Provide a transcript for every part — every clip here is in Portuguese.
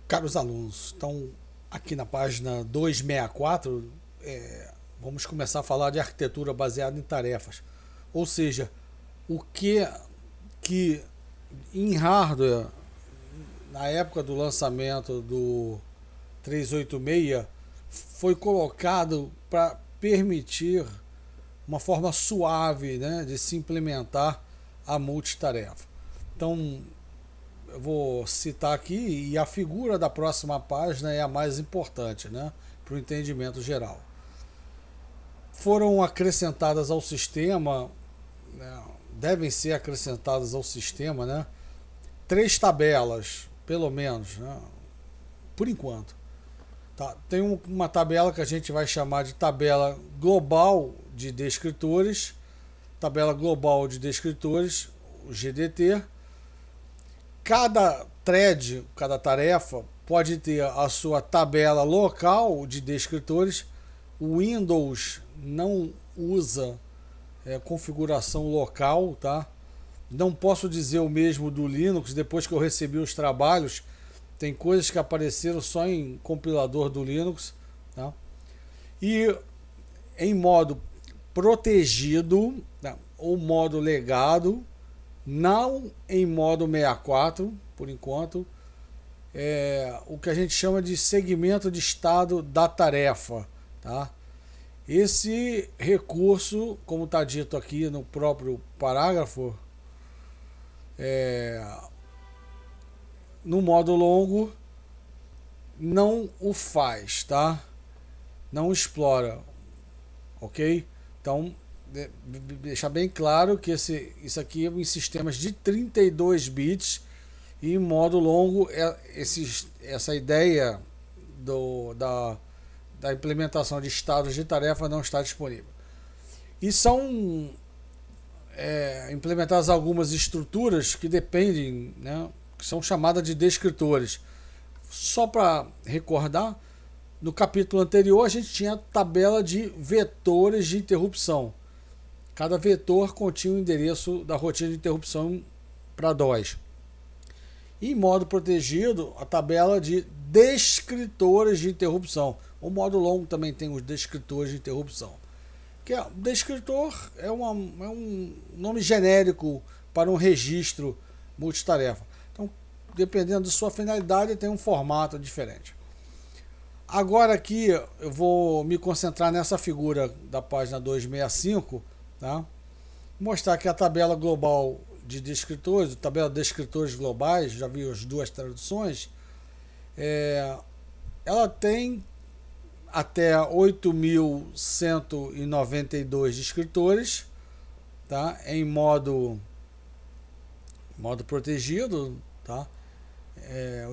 Caros alunos, estão aqui na página 264, vamos começar a falar de arquitetura baseada em tarefas. Ou seja, o que em hardware, na época do lançamento do 386, foi colocado para permitir uma forma suave, né, de se implementar a multitarefa. Então, eu vou citar aqui, e a figura da próxima página é a mais importante, né, para o entendimento geral. Foram acrescentadas ao sistema, né, devem ser acrescentadas ao sistema, né, 3 tabelas, pelo menos, né, por enquanto. Tá? Tem uma tabela que a gente vai chamar de tabela global de descritores, tabela global de descritores, o GDT. Cada thread, cada tarefa, pode ter a sua tabela local de descritores. O Windows não usa configuração local, tá? Não posso dizer o mesmo do Linux. Depois que eu recebi os trabalhos, tem coisas que apareceram só em compilador do Linux, tá? E em modo protegido, tá, ou modo legado, não em modo 64, por enquanto, o que a gente chama de segmento de estado da tarefa, tá? Esse recurso, como está dito aqui no próprio parágrafo, no modo longo, não o faz, tá? Não explora, ok? Então, deixar bem claro que isso aqui é em sistemas de 32 bits e em modo longo, essa ideia da implementação de estados de tarefa não está disponível. E são implementadas algumas estruturas que dependem, né, que são chamadas de descritores. Só para recordar, no capítulo anterior a gente tinha a tabela de vetores de interrupção. Cada vetor continha o endereço da rotina de interrupção para DOS. Em modo protegido, a tabela de descritores de interrupção. O modo longo também tem os descritores de interrupção. Descritor é um nome genérico para um registro multitarefa. Então, dependendo de sua finalidade, tem um formato diferente. Agora aqui eu vou me concentrar nessa figura da página 265, tá? Mostrar que a tabela global de descritores, a tabela de descritores globais, já vi as duas traduções, ela tem até 8.192 descritores, tá? Em modo protegido, tá?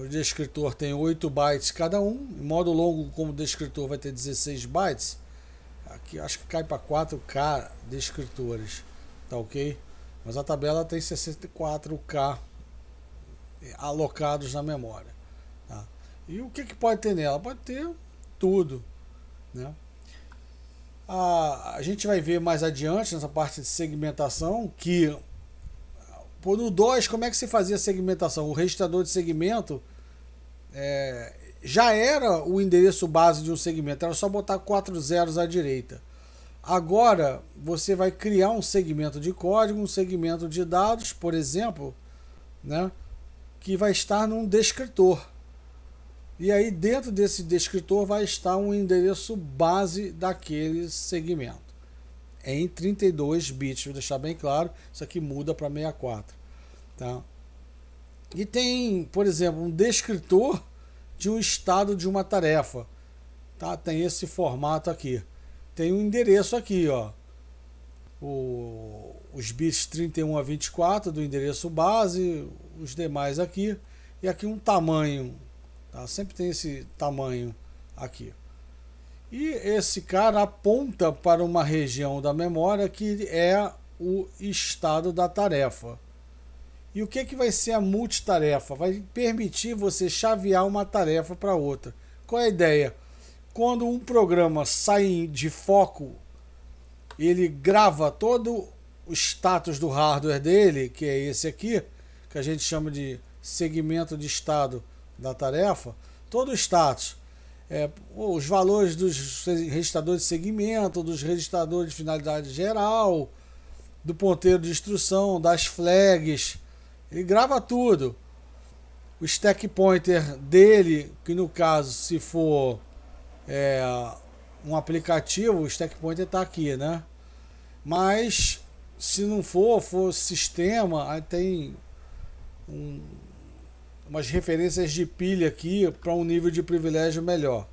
O descritor tem 8 bytes cada um. Em modo longo, como descritor, vai ter 16 bytes. Aqui acho que cai para 4K descritores, tá ok? Mas a tabela tem 64K alocados na memória, tá? E o que pode ter nela? Pode ter tudo, né? A gente vai ver mais adiante nessa parte de segmentação que no DOS, como é que se fazia a segmentação? O registrador de segmento já era o endereço base de um segmento, era só botar 4 zeros à direita. Agora você vai criar um segmento de código, um segmento de dados, por exemplo, né, que vai estar num descritor. E aí dentro desse descritor vai estar um endereço base daquele segmento. Em 32 bits, vou deixar bem claro, isso aqui muda para 64. Tá? E tem, por exemplo, um descritor de um estado de uma tarefa. Tá? Tem esse formato aqui. Tem um endereço aqui, ó. Os bits 31 a 24 do endereço base, os demais aqui. E aqui um tamanho. Tá? Sempre tem esse tamanho aqui. E esse cara aponta para uma região da memória que é o estado da tarefa. E o que vai ser a multitarefa? Vai permitir você chavear uma tarefa para outra. Qual é a ideia? Quando um programa sai de foco, ele grava todo o status do hardware dele, que é esse aqui, que a gente chama de segmento de estado da tarefa, todo o status, os valores dos registradores de segmento, dos registradores de finalidade geral, do ponteiro de instrução, das flags, ele grava tudo. O stack pointer dele, que no caso, se for um aplicativo, o stack pointer está aqui, né? Mas se não for sistema, aí tem umas referências de pilha aqui para um nível de privilégio melhor.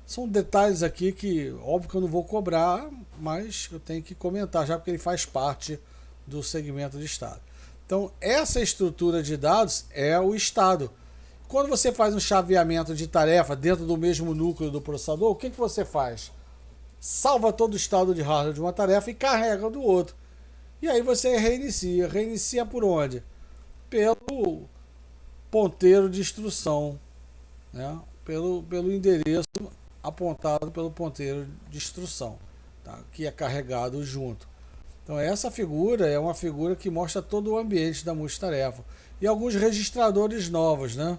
São detalhes aqui que, óbvio que eu não vou cobrar, mas eu tenho que comentar já porque ele faz parte do segmento de estado. Então, essa estrutura de dados é o estado. Quando você faz um chaveamento de tarefa dentro do mesmo núcleo do processador, o que você faz? Salva todo o estado de hardware de uma tarefa e carrega do outro. E aí você reinicia. Reinicia por onde? Pelo ponteiro de instrução, né? Pelo endereço apontado pelo ponteiro de instrução, tá? Que é carregado junto. Então essa figura é uma figura que mostra todo o ambiente da multitarefa. E alguns registradores novos, né?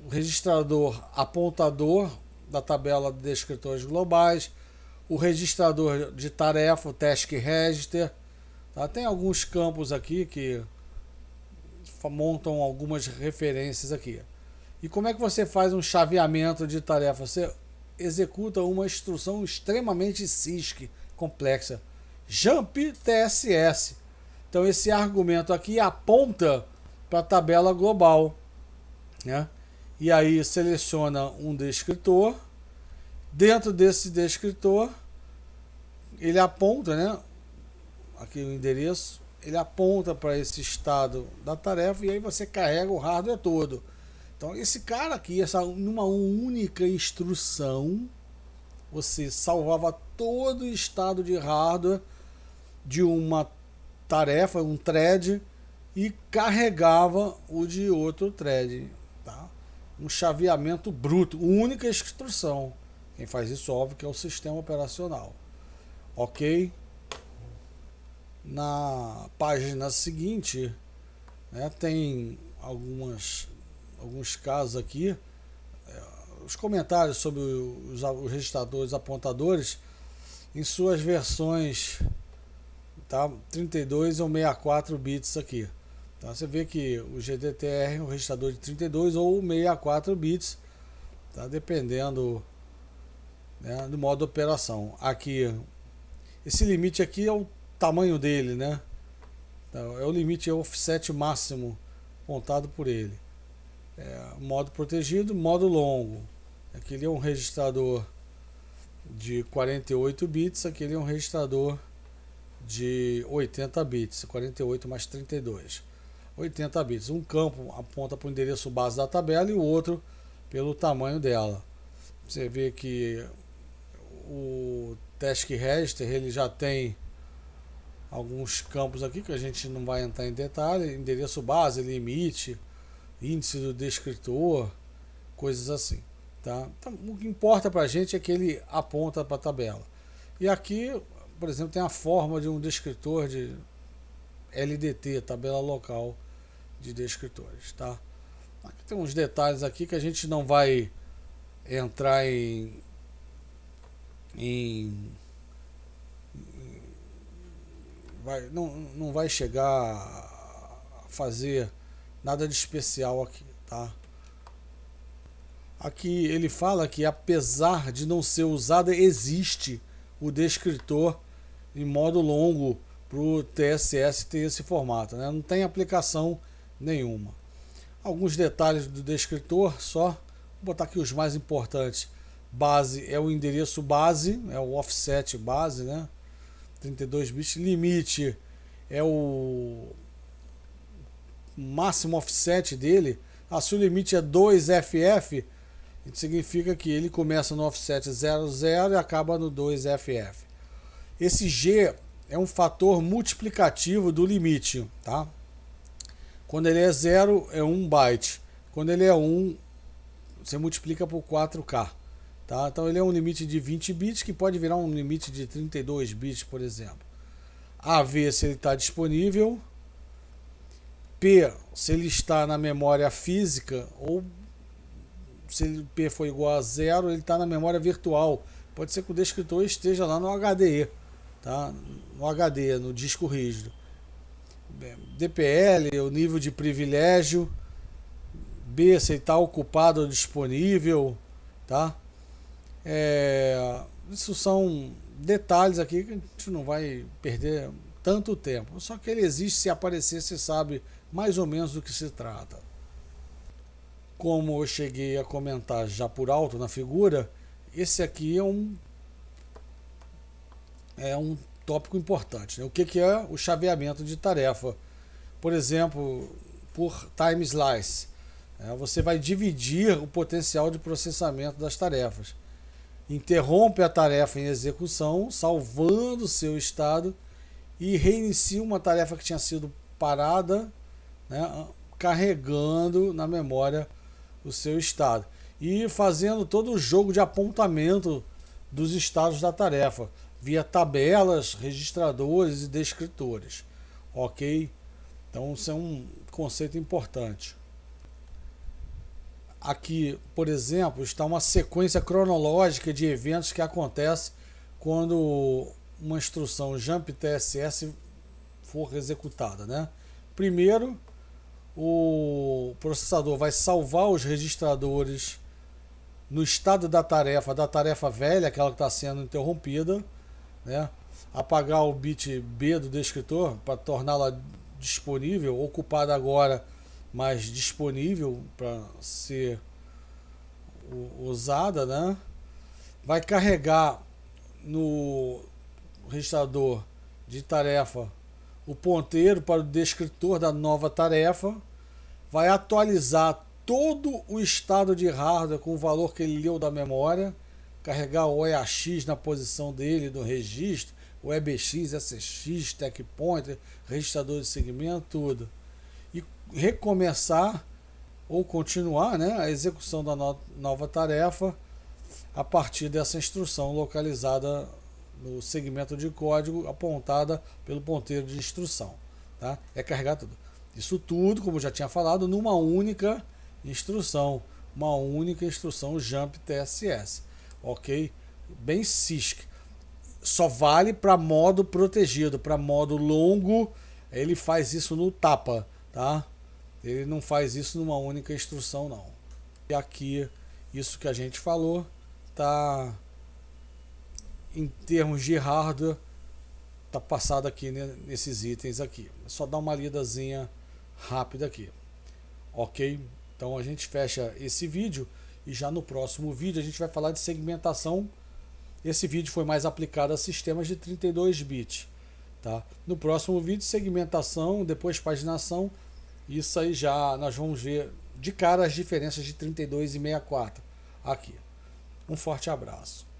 O registrador apontador da tabela de descritores globais, o registrador de tarefa, o task register, tá? Tem alguns campos aqui que montam algumas referências aqui. E como é que você faz um chaveamento de tarefa? Você executa uma instrução extremamente CISC complexa, jump TSS. Então esse argumento aqui aponta para a tabela global, né? E aí seleciona um descritor. Dentro desse descritor, ele aponta, né? Aqui o endereço, ele aponta para esse estado da tarefa e aí você carrega o hardware todo. Então esse cara aqui, numa única instrução, você salvava todo o estado de hardware de uma tarefa, um thread, e carregava o de outro thread, tá? Um chaveamento bruto, única instrução. Quem faz isso, óbvio, que é o sistema operacional. Ok? Na página seguinte, né, tem alguns casos aqui, os comentários sobre os registradores apontadores em suas versões, tá? 32 ou 64 bits aqui. Tá? Você vê que o GDTR é um registrador de 32 ou 64 bits, tá? Dependendo, né, do modo de operação. Aqui, esse limite aqui é o tamanho dele, né? Então, é o limite, é o offset máximo apontado por ele. Modo protegido, modo longo. Aquele é um registrador de 48 bits, aquele é um registrador de 80 bits, 48 mais 32. 80 bits. Um campo aponta para o endereço base da tabela e o outro pelo tamanho dela. Você vê que o task register ele já tem alguns campos aqui que a gente não vai entrar em detalhe, endereço base, limite, índice do descritor, coisas assim, tá? Então, o que importa para a gente é que ele aponta para a tabela. E aqui, por exemplo, tem a forma de um descritor de LDT, tabela local de descritores, tá? Aqui tem uns detalhes aqui que a gente não vai entrar não vai chegar a fazer nada de especial aqui, tá? Aqui ele fala que apesar de não ser usado, existe o descritor em modo longo para o TSS ter esse formato, né? Não tem aplicação nenhuma. Alguns detalhes do descritor só, vou botar aqui os mais importantes. Base é o endereço base, é o offset base, né? 32 bits. Limite é o máximo offset dele. Se o limite é 2FF, significa que ele começa no offset 00 e acaba no 2FF. Esse G é um fator multiplicativo do limite, tá? Quando ele é 0 é 1 byte. Quando ele é 1, você multiplica por 4K. Tá? Então ele é um limite de 20 bits que pode virar um limite de 32 bits, por exemplo. A ver se ele está disponível. P, se ele está na memória física, ou se o P for igual a 0, ele está na memória virtual. Pode ser que o descritor esteja lá no HDE, tá? No HD, no disco rígido. DPL, o nível de privilégio. B, se está ocupado ou disponível, tá? Isso são detalhes aqui que a gente não vai perder tanto tempo. Só que ele existe, se aparecer, você sabe mais ou menos do que se trata. Como eu cheguei a comentar já por alto na figura, esse aqui é um tópico importante, né? O que é o chaveamento de tarefa? Por exemplo, por time slice. Você vai dividir o potencial de processamento das tarefas. Interrompe a tarefa em execução, salvando o seu estado, e reinicia uma tarefa que tinha sido parada, né, carregando na memória o seu estado. E fazendo todo o jogo de apontamento dos estados da tarefa, via tabelas, registradores e descritores. Ok? Então isso é um conceito importante. Aqui, por exemplo, está uma sequência cronológica de eventos que acontecem quando uma instrução jump TSS for executada, né? Primeiro, o processador vai salvar os registradores no estado da tarefa velha, aquela que está sendo interrompida, né? Apagar o bit B do descritor para torná-la disponível, ocupada agora, mas disponível para ser usada, né? Vai carregar no registrador de tarefa o ponteiro para o descritor da nova tarefa, vai atualizar todo o estado de hardware com o valor que ele leu da memória, carregar o EAX na posição dele do registro, o EBX, SX, tech pointer, registrador de segmento, tudo. E recomeçar ou continuar, né, a execução da nova tarefa a partir dessa instrução localizada no segmento de código apontada pelo ponteiro de instrução. Tá? É carregar tudo. Isso tudo, como eu já tinha falado, numa única instrução. Uma única instrução jump TSS. Ok? Bem CISC. Só vale para modo protegido. Para modo longo, ele faz isso no tapa. Tá? Ele não faz isso numa única instrução, não. E aqui, isso que a gente falou, tá em termos de hardware, tá passado aqui nesses itens aqui. É só dar uma lidazinha rápida aqui. Ok? Então a gente fecha esse vídeo e já no próximo vídeo a gente vai falar de segmentação. Esse vídeo foi mais aplicado a sistemas de 32 bits. Tá? No próximo vídeo, segmentação, depois paginação. Isso aí já nós vamos ver de cara as diferenças de 32 e 64 aqui. Um forte abraço.